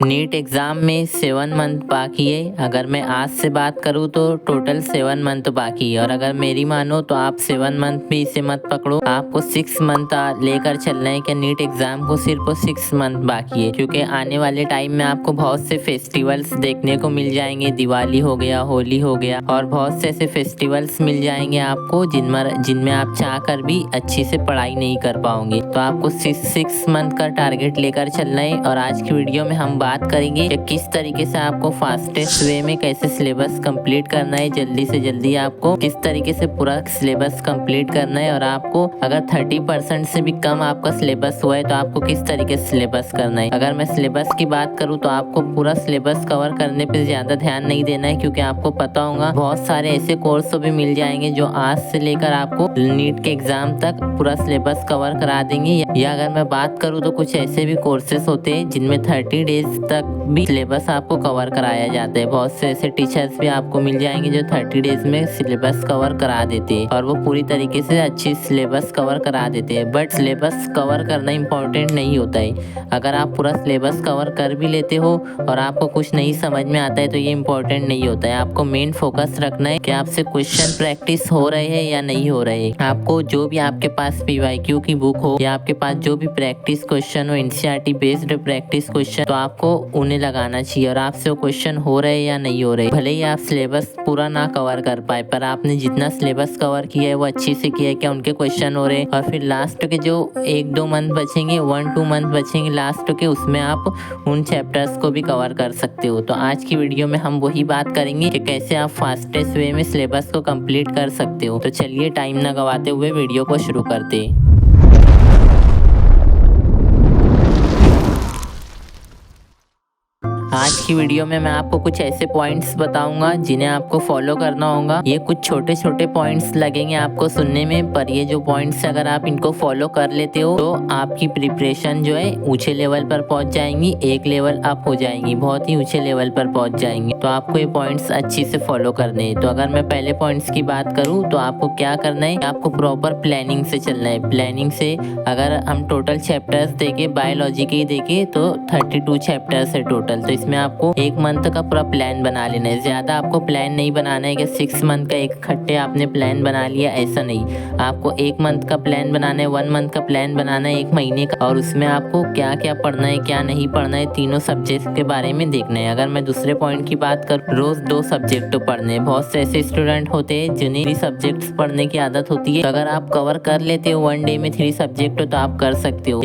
NEET exam में 7 month बाकी है। अगर मैं आज से बात करूँ तो टोटल 7 मंथ बाकी है, और अगर मेरी मानो तो आप 7 मंथ भी इसे मत पकड़ो, आपको 6 मंथ लेकर चलना है कि नीट एग्ज़ाम को सिर्फ 6 मंथ बाकी है। क्योंकि आने वाले टाइम में आपको बहुत से फेस्टिवल्स देखने को मिल जाएंगे, दिवाली हो गया, होली हो गया, और बहुत से ऐसे फेस्टिवल्स मिल जाएंगे आपको जिनमें आप चाह कर भी अच्छी से पढ़ाई नहीं कर पाओगे। तो आपको 6 मंथ का टारगेट लेकर चलना है। और आज की वीडियो में हम बात करेंगे कि किस तरीके से आपको फास्टेस्ट वे में कैसे सिलेबस कंप्लीट करना है, जल्दी से जल्दी आपको किस तरीके से पूरा सिलेबस कंप्लीट करना है, और आपको अगर 30% से भी कम आपका सिलेबस हुआ है तो आपको किस तरीके से सिलेबस करना है। अगर मैं सिलेबस की बात करूँ तो आपको पूरा सिलेबस कवर करने पे ज्यादा ध्यान नहीं देना है, क्योंकि आपको पता होगा बहुत सारे ऐसे कोर्स भी मिल जाएंगे जो आज से लेकर आपको नीट के एग्जाम तक पूरा सिलेबस कवर करा देंगे। या अगर मैं बात करूँ तो कुछ ऐसे भी कोर्सेस होते हैं जिनमें 30 डेज तक भी सिलेबस आपको कवर कराया जाता है। बहुत से ऐसे टीचर्स भी आपको मिल जाएंगे जो 30 डेज में सिलेबस कवर करा देते हैं, और वो पूरी तरीके से अच्छी सिलेबस कवर करा देते हैं। बट सिलेबस कवर करना इम्पोर्टेंट नहीं होता है। अगर आप पूरा सिलेबस कवर कर भी लेते हो और आपको कुछ नहीं समझ में आता है तो ये इम्पोर्टेंट नहीं होता है। आपको मेन फोकस रखना है कि आपसे क्वेश्चन प्रैक्टिस हो रहे हैं या नहीं हो रहे। आपको जो भी आपके पास PYQ की बुक हो या आपके पास जो भी प्रैक्टिस क्वेश्चन हो, NCERT बेस्ड प्रैक्टिस क्वेश्चन, तो आपको उन्हें लगाना चाहिए। और आपसे वो क्वेश्चन हो रहे या नहीं हो रहे, भले ही आप सिलेबस पूरा ना कवर कर पाए, पर आपने जितना सिलेबस कवर किया है वो अच्छे से किया है, क्या उनके क्वेश्चन हो रहे। और फिर लास्ट के जो 1-2 मंथ बचेंगे, 1-2 मंथ बचेंगे लास्ट के, उसमें आप उन चैप्टर्स को भी कवर कर सकते हो। तो आज की वीडियो में हम वही बात करेंगे कि कैसे आप फास्टेस्ट वे में सिलेबस को कंप्लीट कर सकते हो। तो चलिए टाइम ना गवाते हुए वीडियो को शुरू करते हैं। आज की वीडियो में मैं आपको कुछ ऐसे पॉइंट्स बताऊंगा जिन्हें आपको फॉलो करना होगा। ये कुछ छोटे छोटे पॉइंट्स लगेंगे आपको सुनने में, पर ये जो पॉइंट्स अगर आप इनको फॉलो कर लेते हो तो आपकी प्रिपरेशन जो है ऊंचे लेवल पर पहुंच जाएंगी, एक लेवल अप हो जाएंगी, बहुत ही ऊंचे लेवल पर पहुंच जाएंगी। तो आपको ये पॉइंट्स अच्छी से फॉलो करने हैं। तो अगर मैं पहले पॉइंट्स की बात करूँ तो आपको क्या करना है, आपको प्रॉपर प्लानिंग से चलना है। प्लानिंग से अगर हम टोटल चैप्टर्स देखे, बायोलॉजी के ही देखे तो 32 चैप्टर्स है टोटल। तो इसमें आपको 1 मंथ का पूरा प्लान बना लेना है। ज्यादा आपको प्लान नहीं बनाना है कि 6 मंथ का एक खट्टे आपने प्लान बना लिया, ऐसा नहीं। आपको 1 मंथ का प्लान बनाना है, 1 मंथ का प्लान बनाना है, 1 महीने का, और उसमें आपको क्या क्या पढ़ना है, क्या नहीं पढ़ना है, तीनों सब्जेक्ट के बारे में देखना है। अगर मैं दूसरे पॉइंट की बात करूँ, रोज 2 सब्जेक्ट पढ़ने हैं। बहुत से ऐसे स्टूडेंट होते हैं जिन्हें 3 सब्जेक्ट पढ़ने की आदत होती है। तो अगर आप कवर कर लेते हो 1 डे में 3 सब्जेक्ट तो आप कर सकते हो,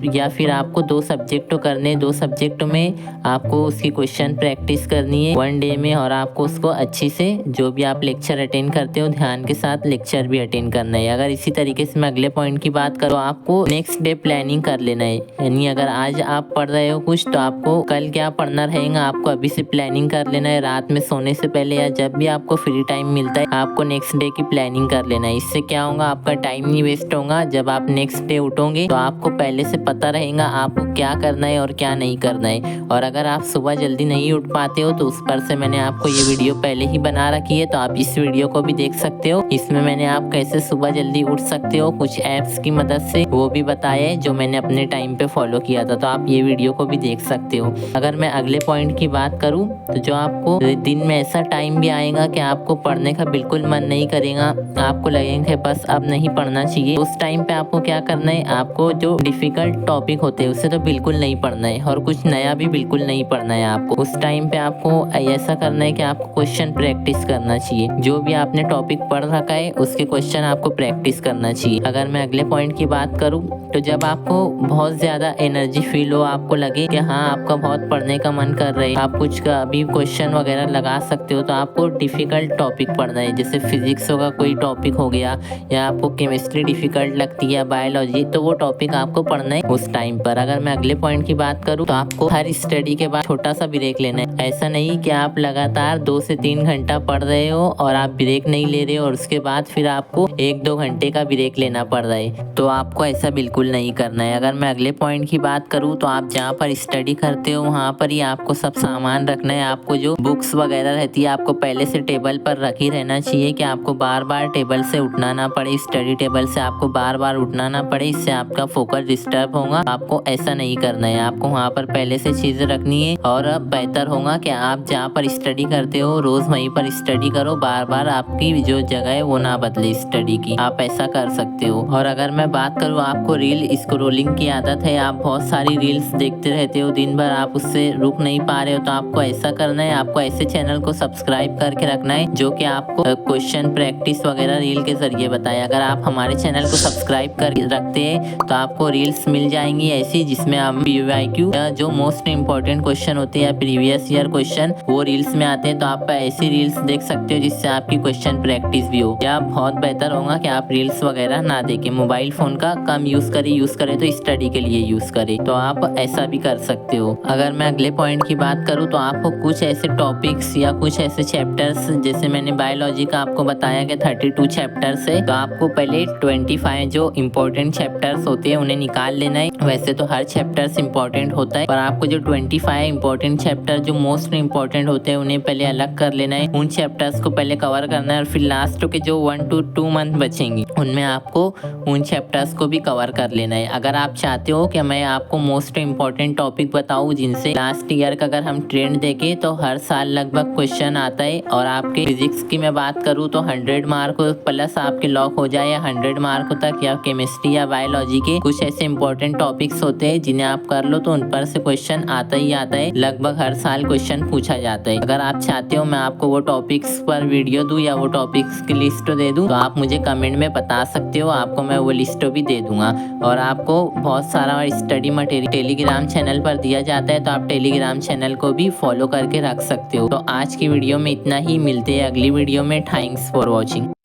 या फिर आपको 2 सब्जेक्ट करने, 2 सब्जेक्ट में आपको उसकी क्वेश्चन प्रैक्टिस करनी है 1 डे में, और आपको उसको अच्छी से जो भी आप लेक्चर अटेंड करते हो ध्यान के साथ लेक्चर भी अटेंड करना है। अगर इसी तरीके से मैं अगले पॉइंट की बात करूँ, आपको नेक्स्ट डे प्लानिंग कर लेना है। यानी अगर आज आप पढ़ रहे हो कुछ तो आपको कल क्या पढ़ना रहेगा आपको अभी से प्लानिंग कर लेना है। रात में सोने से पहले या जब भी आपको फ्री टाइम मिलता है आपको नेक्स्ट डे की प्लानिंग कर लेना है। इससे क्या होगा, आपका टाइम नहीं वेस्ट होगा। जब आप नेक्स्ट डे उठोगे तो आपको पहले से पता रहेगा आपको क्या करना है और क्या नहीं करना है। और अगर आप सुबह जल्दी नहीं उठ पाते हो तो उस पर से मैंने आपको ये वीडियो पहले ही बना रखी है, तो आप इस वीडियो को भी देख सकते हो। इसमें मैंने आप कैसे सुबह जल्दी उठ सकते हो कुछ ऐप्स की मदद से वो भी बताया है जो मैंने अपने टाइम पे फॉलो किया था, तो आप ये वीडियो को भी देख सकते हो। अगर मैं अगले पॉइंट की बात करूँ तो जो आपको दिन में ऐसा टाइम भी आएगा कि आपको पढ़ने का बिल्कुल मन नहीं करेगा, आपको लगेगा बस अब नहीं पढ़ना चाहिए। उस टाइम पे आपको क्या करना है, आपको जो डिफिकल्ट टॉपिक होते हैं उससे तो बिल्कुल नहीं पढ़ना है, और कुछ नया भी बिल्कुल नहीं पढ़ना है आपको। उस टाइम पे आपको ऐसा करना है कि आपको क्वेश्चन प्रैक्टिस करना चाहिए। जो भी आपने टॉपिक पढ़ रखा है उसके क्वेश्चन आपको प्रैक्टिस करना चाहिए। अगर मैं अगले पॉइंट की बात करूँ तो जब आपको बहुत ज्यादा एनर्जी फील हो, आपको लगे कि हाँ आपका बहुत पढ़ने का मन कर रहा है, आप कुछ का भी क्वेश्चन वगैरह लगा सकते हो, तो आपको डिफिकल्ट टॉपिक पढ़ना है। जैसे फिजिक्स होगा कोई टॉपिक हो गया, या आपको केमिस्ट्री डिफिकल्ट लगती है, बायोलॉजी, तो वो टॉपिक आपको पढ़ना है उस टाइम पर। अगर मैं अगले पॉइंट की बात करूँ तो आपको हर स्टडी के बाद छोटा सा ब्रेक लेना है। ऐसा नहीं कि आप लगातार 2 से 3 घंटा पढ़ रहे हो और आप ब्रेक नहीं ले रहे हो और उसके बाद फिर आपको 1-2 घंटे का ब्रेक लेना पड़ रहा है, तो आपको ऐसा बिल्कुल नहीं करना है। अगर मैं अगले पॉइंट की बात करूँ तो आप जहाँ पर स्टडी करते हो वहाँ पर ही आपको सब सामान रखना है। आपको जो बुक्स वगैरह रहती है आपको पहले से टेबल पर रखी रहना चाहिए कि आपको बार बार टेबल से उठना ना पड़े, स्टडी टेबल से आपको बार बार उठना ना पड़े, इससे आपका फोकस डिस्टर्ब होगा। आपको ऐसा नहीं करना है, आपको वहाँ पर पहले से चीजें रखनी है और अब बेहतर होगा कि आप जहाँ पर स्टडी करते हो रोज वहीं पर स्टडी करो, बार बार आपकी जो जगह है वो ना बदले स्टडी की, आप ऐसा कर सकते हो। और अगर मैं बात करूँ आपको रील स्क्रोलिंग की आदत है, आप बहुत सारी रील्स देखते रहते हो दिन भर, आप उससे रुक नहीं पा रहे हो, तो आपको ऐसा करना है, आपको ऐसे चैनल को सब्सक्राइब करके रखना है जो कि आपको क्वेश्चन प्रैक्टिस वगैरह रील के जरिए बताए। अगर आप हमारे चैनल को सब्सक्राइब कर रखते हैं तो आपको रील्स मिल जाएंगी ऐसी जिसमें आप PYQ या जो मोस्ट इंपॉर्टेंट क्वेश्चन होते हैं या प्रीवियस ईयर क्वेश्चन वो रील्स में आते हैं, तो आप ऐसी रील्स देख सकते हो जिससे आपकी क्वेश्चन प्रैक्टिस भी हो। या बहुत बेहतर होगा कि आप रील्स वगैरह ना देखें, मोबाइल फोन का कम यूज करें तो स्टडी के लिए यूज करें, तो आप ऐसा भी कर सकते हो। अगर मैं अगले पॉइंट की बात करूँ तो आपको कुछ ऐसे टॉपिक्स या कुछ ऐसे चैप्टर्स, जैसे मैंने बायोलॉजी का आपको बताया कि 32 चैप्टर्स है, तो आपको पहले 25 जो इम्पोर्टेंट चैप्टर्स होते हैं उन्हें निकाल लेना है। वैसे तो हर चैप्टर्स इम्पोर्टेंट होता है, पर आपको जो 25 इम्पोर्टेंट चैप्टर जो मोस्ट इम्पोर्टेंट होते हैं उन्हें पहले अलग कर लेना है, उन चैप्टर्स को पहले कवर करना है और फिर लास्ट के जो 1 to 2 मंथ बचेंगे उनमें आपको उन चैप्टर्स को भी कवर कर लेना है। अगर आप चाहते हो कि मैं आपको मोस्ट इम्पोर्टेंट टॉपिक बताऊं जिनसे लास्ट ईयर का अगर हम ट्रेंड देखें तो हर साल लगभग क्वेश्चन आता है, और आपके फिजिक्स की मैं बात करूं तो 100 मार्क प्लस आपके लॉक हो जाए या 100 मार्क तक, या केमिस्ट्री या बायोलॉजी के कुछ ऐसे इंपॉर्टेंट टॉपिक्स होते हैं जिन्हें आप कर लो तो उन पर से क्वेश्चन आता ही आता है, लगभग हर साल क्वेश्चन पूछा जाता है। अगर आप चाहते हो मैं आपको वो टॉपिक्स पर वीडियो दूं या वो टॉपिक्स की लिस्ट दे दूं तो आप मुझे कमेंट में बता सकते हो, आपको मैं वो लिस्ट भी दे दूंगा। और आपको बहुत सारा स्टडी मटेरियल टेलीग्राम चैनल पर दिया जाता है, तो आप टेलीग्राम चैनल को भी फॉलो करके रख सकते हो। तो आज की वीडियो में इतना ही, मिलते हैं अगली वीडियो में। Thanks for watching.